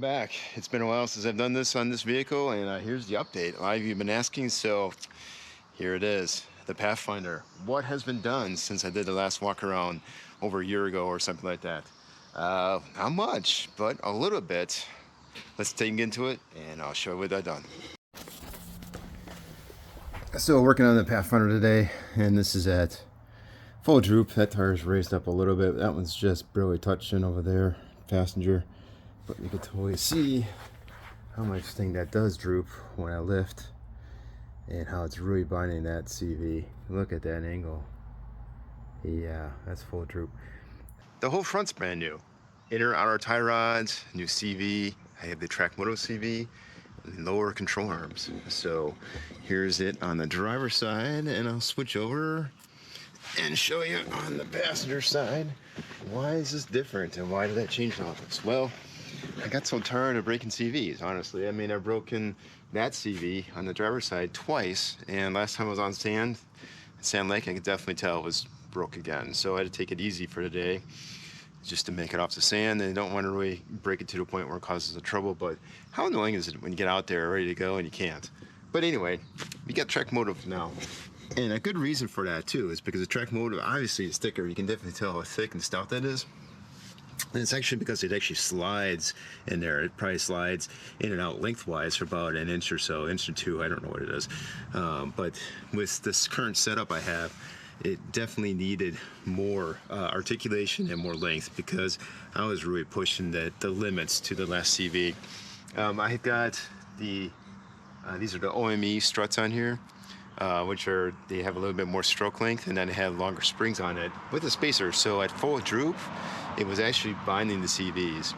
back. It's been a while since I've done this on this vehicle, and here's the update. A lot of you have been asking, so here it is, the Pathfinder. What has been done since I did the last walk around over a year ago or something like that? Not much, but a little bit. Let's dig into it, and I'll show you what I've done. Still working on the Pathfinder today, and this is at full droop. That tire is raised up a little bit. That one's just barely touching over there, passenger. But you can totally see how much thing that does droop when I lift and how it's really binding that CV. Look at that angle. Yeah, that's full droop. The whole front's brand new. Inner, outer tie rods, new CV. I have the Trakmotive CV, and lower control arms. So here's it on the driver's side, and I'll switch over and show you on the passenger side. Why is this different, and why did that change all this? Well, I got so tired of breaking CVs, honestly. I mean, I've broken that CV on the driver's side twice, and last time I was on Sand Lake, I could definitely tell it was broke again. So I had to take it easy for today, just to make it off the sand. And I don't want to really break it to the point where it causes the trouble, but how annoying is it when you get out there ready to go and you can't? But anyway, we got Trakmotive now. And a good reason for that too is because the Trakmotive, obviously the sticker, you can definitely tell how thick and stout that is. And it's actually because it actually slides in there. It probably slides in and out lengthwise for about an inch or so, inch or two, I don't know what it is. But with this current setup I have, it definitely needed more articulation and more length because I was really pushing the limits to the last CV. I got these are the OME struts on here, which they have a little bit more stroke length, and then they have longer springs on it with a spacer. So at full droop, it was actually binding the CVs,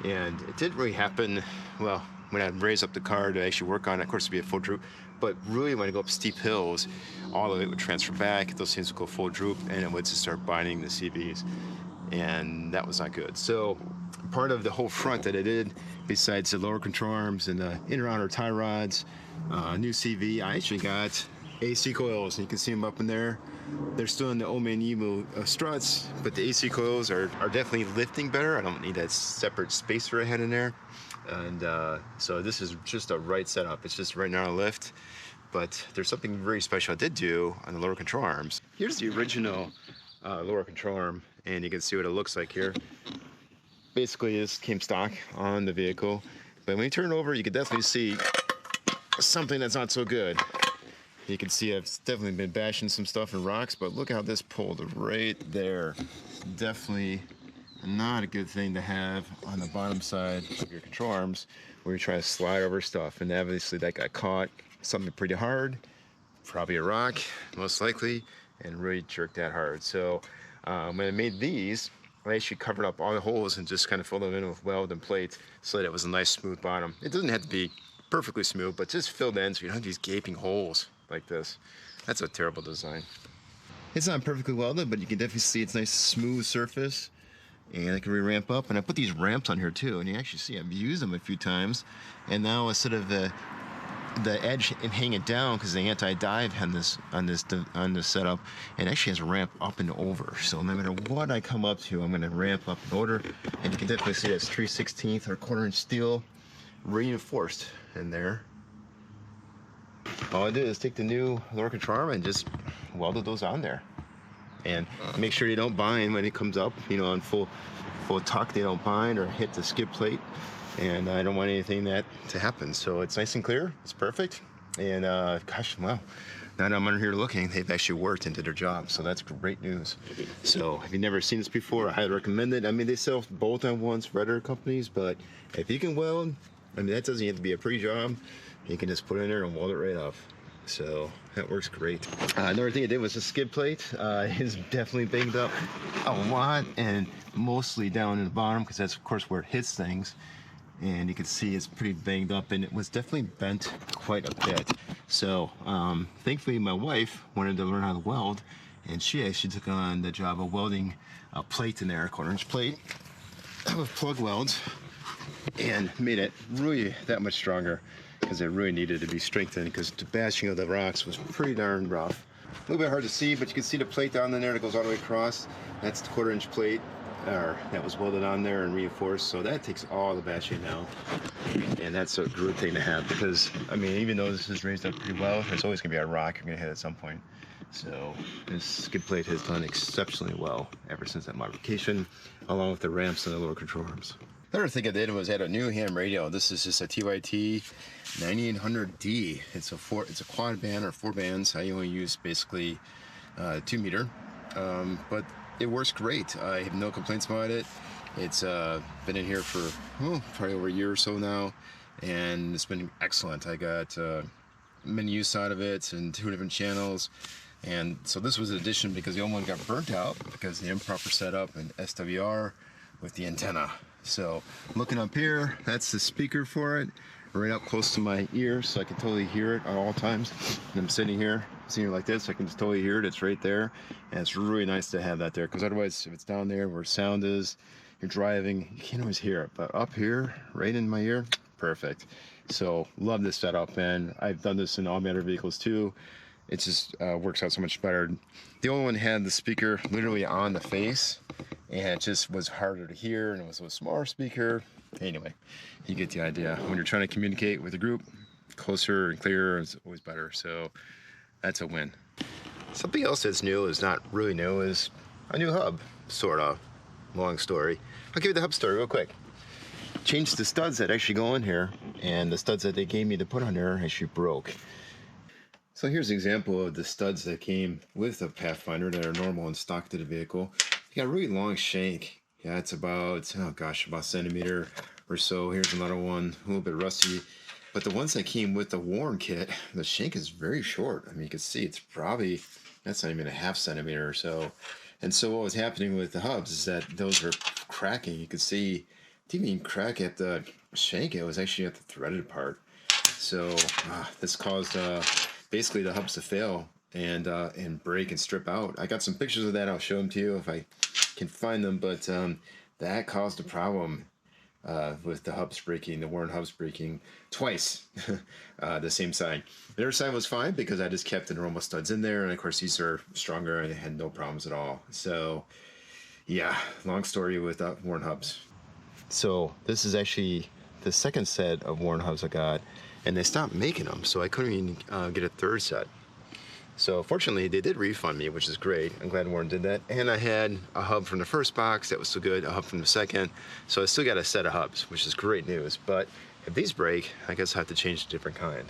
and it didn't really happen, well, when I raised up the car to actually work on it. Of course, it'd be a full droop, but really when I go up steep hills, all of it would transfer back, those things would go full droop, and it would just start binding the CVs, and that was not good. So part of the whole front that I did, besides the lower control arms and the inner outer tie rods, new CV, I actually got AC coils, and you can see them up in there. They're still in the Emu struts, but the AC coils are definitely lifting better. I don't need that separate spacer I had in there. And so this is just a right setup. It's just right now a lift, but there's something very special I did do on the lower control arms. Here's the original lower control arm, and you can see what it looks like here. Basically, this came stock on the vehicle, but when you turn it over, you can definitely see something that's not so good. You can see I've definitely been bashing some stuff in rocks, but look how this pulled right there. Definitely not a good thing to have on the bottom side of your control arms where you try to slide over stuff. And obviously that got caught something pretty hard, probably a rock, most likely, and really jerked that hard. So when I made these, I actually covered up all the holes and just kind of filled them in with weld and plate so that it was a nice smooth bottom. It doesn't have to be perfectly smooth, but just filled in so you don't have these gaping holes like this. That's a terrible design. It's not perfectly welded, but you can definitely see it's a nice smooth surface, and it can ramp up. And I put these ramps on here too, and you actually see I've used them a few times. And now instead of the edge and hang it down, because the anti-dive on this setup, it actually has a ramp up and over. So no matter what I come up to, I'm going to ramp up and over. And you can definitely see that's 3/16 or 1/4 inch steel reinforced in there. All I did is take the new lower control arm and just welded those on there. And make sure you don't bind when it comes up, you know, on full tuck, they don't bind or hit the skid plate. And I don't want anything that to happen. So it's nice and clear, it's perfect. And gosh, wow, now that I'm under here looking, they've actually worked and did their job. So that's great news. So if you've never seen this before, I highly recommend it. I mean, they sell bolt-on ones for other companies, but if you can weld, I mean, that doesn't have to be a pretty job. You can just put it in there and weld it right off. So that works great. Another thing I did was the skid plate is definitely banged up a lot, and mostly down in the bottom, because that's of course where it hits things. And you can see it's pretty banged up, and it was definitely bent quite a bit. So thankfully my wife wanted to learn how to weld, and she actually took on the job of welding a plate in there, a 1/4 inch plate with plug welds, and made it really that much stronger, because it really needed to be strengthened, because the bashing of the rocks was pretty darn rough. A little bit hard to see, but you can see the plate down in there that goes all the way across. That's the 1/4 inch plate. that was welded on there and reinforced, so that takes all the bad shape now. And that's a good thing to have, because I mean, even though this is raised up pretty well, there's always going to be a rock you're going to hit at some point. So this skid plate has done exceptionally well ever since that modification, along with the ramps and the lower control arms. The other thing I did was add a new ham radio. This is just a TYT 9800D. It's a quad band or 4 bands. I only use basically 2 meter, but it works great. I have no complaints about it. It's been in here for probably over a year or so now, and it's been excellent. I got many use out of it and 2 different channels. And so this was an addition because the old one got burnt out because the improper setup and SWR with the antenna. So looking up here, that's the speaker for it, right up close to my ear, so I can totally hear it at all times. And I'm sitting here like this, I can just totally hear it. It's right there, and it's really nice to have that there, because otherwise if it's down there where sound is, you're driving, you can't always hear it. But up here, right in my ear, perfect. So love this setup, and I've done this in all my other vehicles too. It just works out so much better. The old one had the speaker literally on the face, and it just was harder to hear, and it was a smaller speaker. Anyway, you get the idea. When you're trying to communicate with a group, closer and clearer is always better. So that's a win. Something else that's new, is not really new, is a new hub, sort of. Long story. I'll give you the hub story real quick. Changed the studs that actually go in here, and the studs that they gave me to put on there actually broke. So here's an example of the studs that came with the Pathfinder that are normal and stock to the vehicle. You got a really long shank. Yeah, it's about, about a centimeter or so. Here's another one, a little bit rusty. But the ones that came with the worn kit, the shank is very short. I mean, you can see it's probably, that's not even a half centimeter or so. And so what was happening with the hubs is that those were cracking. You could see, it didn't even crack at the shank, it was actually at the threaded part. So this caused basically the hubs to fail and break and strip out. I got some pictures of that. I'll show them to you if I can find them. But that caused a problem with the hubs breaking, the worn hubs breaking twice, the same side. The other side was fine because I just kept the normal studs in there, and of course these are stronger and they had no problems at all. So yeah, long story with worn hubs. So this is actually the second set of worn hubs I got, and they stopped making them, so I couldn't even get a third set. So fortunately they did refund me, which is great. I'm glad Warren did that. And I had a hub from the first box that was still good, a hub from the second, so I still got a set of hubs, which is great news. But if these break, I guess I have to change a different kind.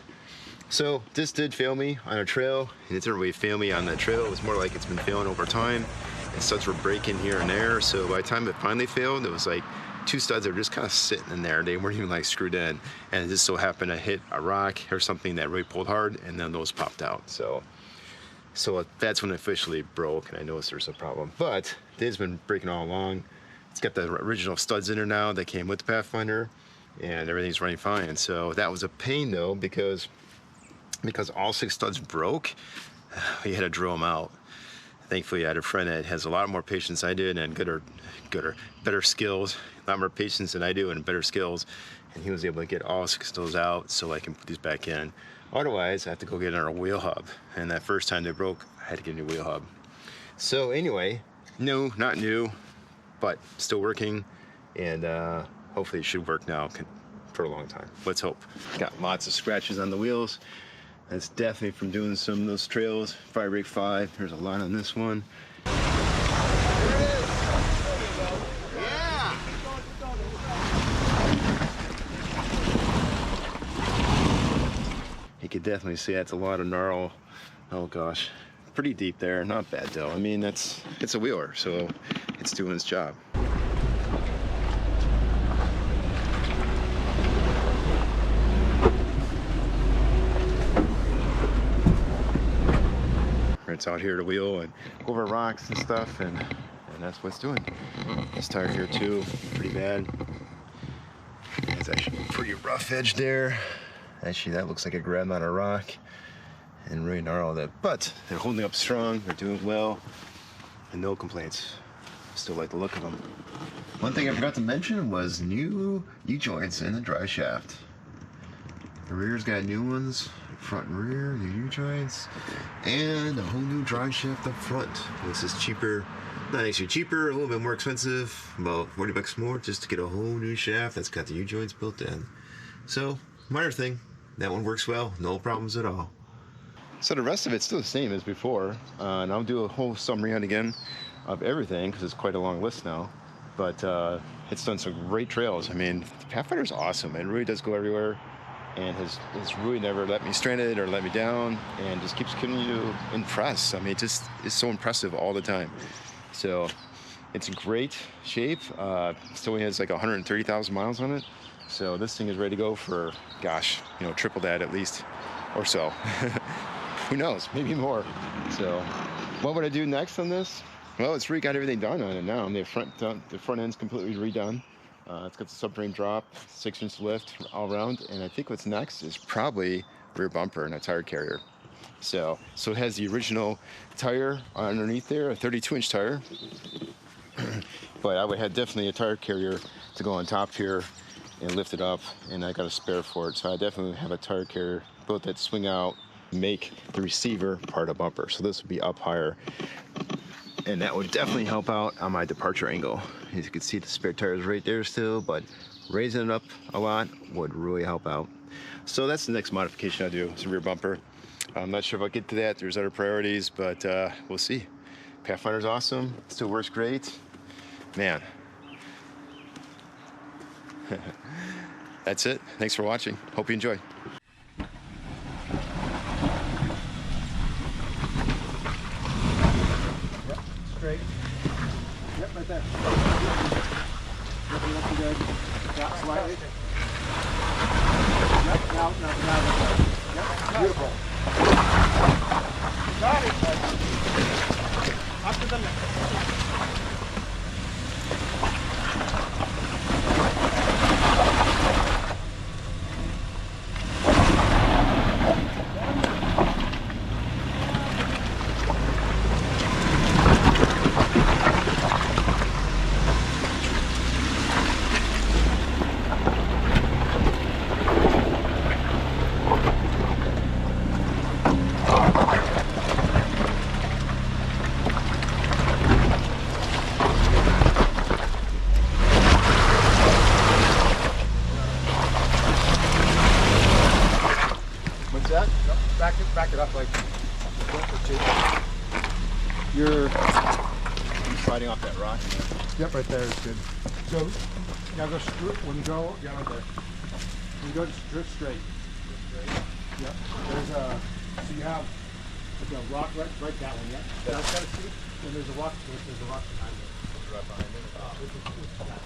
So this did fail me on a trail, and it didn't really fail me on that trail. It was more like it's been failing over time, and studs were breaking here and there. So by the time it finally failed, it was like 2 studs that were just kind of sitting in there. They weren't even like screwed in, and it just so happened to hit a rock or something that really pulled hard, and then those popped out. So that's when it officially broke, and I noticed there's a problem. But it's been breaking all along. It's got the original studs in there now that came with the Pathfinder, and everything's running fine. So that was a pain though, because all 6 studs broke, we had to drill them out. Thankfully, I had a friend that has a lot more patience than I did, and better skills, a lot more patience than I do, and better skills. And he was able to get all 6 of those out so I can put these back in. Otherwise, I have to go get another wheel hub. And that first time they broke, I had to get a new wheel hub. So anyway, no, not new, but still working. And hopefully it should work now for a long time. Let's hope. Got lots of scratches on the wheels. That's definitely from doing some of those trails. Fire Break 5, there's a line on this one. There it is. Yeah. You can definitely see that's a lot of gnarl. Oh gosh, pretty deep there. Not bad though. I mean, it's a wheeler, so it's doing its job. It's out here to wheel and over rocks and stuff, and that's what it's doing. This tire here too, pretty bad. It's actually pretty rough edge there. Actually, that looks like it grabbed on a rock and really gnarled it. But they're holding up strong, they're doing well, and no complaints. Still like the look of them. One thing I forgot to mention was new U-joints in the drive shaft. The rear's got new ones, front and rear, new U-joints, and a whole new drive shaft up front. This is cheaper, not actually cheaper, a little bit more expensive, about 40 bucks more just to get a whole new shaft that's got the U-joints built in. So, minor thing. That one works well, no problems at all. So the rest of it's still the same as before, and I'll do a whole summary on again of everything because it's quite a long list now. But it's done some great trails. I mean, the Pathfinder's awesome. It really does go everywhere, and has really never let me stranded or let me down, and just keeps continuing to impress. I mean, it just is so impressive all the time. So it's in great shape. Still only has like 130,000 miles on it. So this thing is ready to go for, gosh, you know, triple that at least, or so. Who knows? Maybe more. So what would I do next on this? Well, it's really got everything done on it now. I mean, the front end's completely redone. It's got the subframe drop, 6-inch lift all around, and I think what's next is probably rear bumper and a tire carrier. So it has the original tire underneath there, a 32-inch tire, but I would have definitely a tire carrier to go on top here and lift it up, and I got a spare for it. So I definitely have a tire carrier built that swing out, make the receiver part of bumper. So this would be up higher. And that would definitely help out on my departure angle. As you can see, the spare tire is right there still, but raising it up a lot would really help out. So that's the next modification I'll do, is a rear bumper. I'm not sure if I'll get to that. There's other priorities, but we'll see. Pathfinder's awesome, still works great. Man. That's it. Thanks for watching. Hope you enjoy. Straight. Yep, right there. Looking up good. Yeah, slightly. Yep, now. Yep, beautiful. Got it. Up to the left. Back it up like a foot or two. You're Sliding off that rock. yep, right there is good. So now go when you go, yeah, right there. When you go drift straight. Yep. There's a so you have the rock right that one, yeah. That's got a seat. And there's a rock behind it. Right behind it. This is that.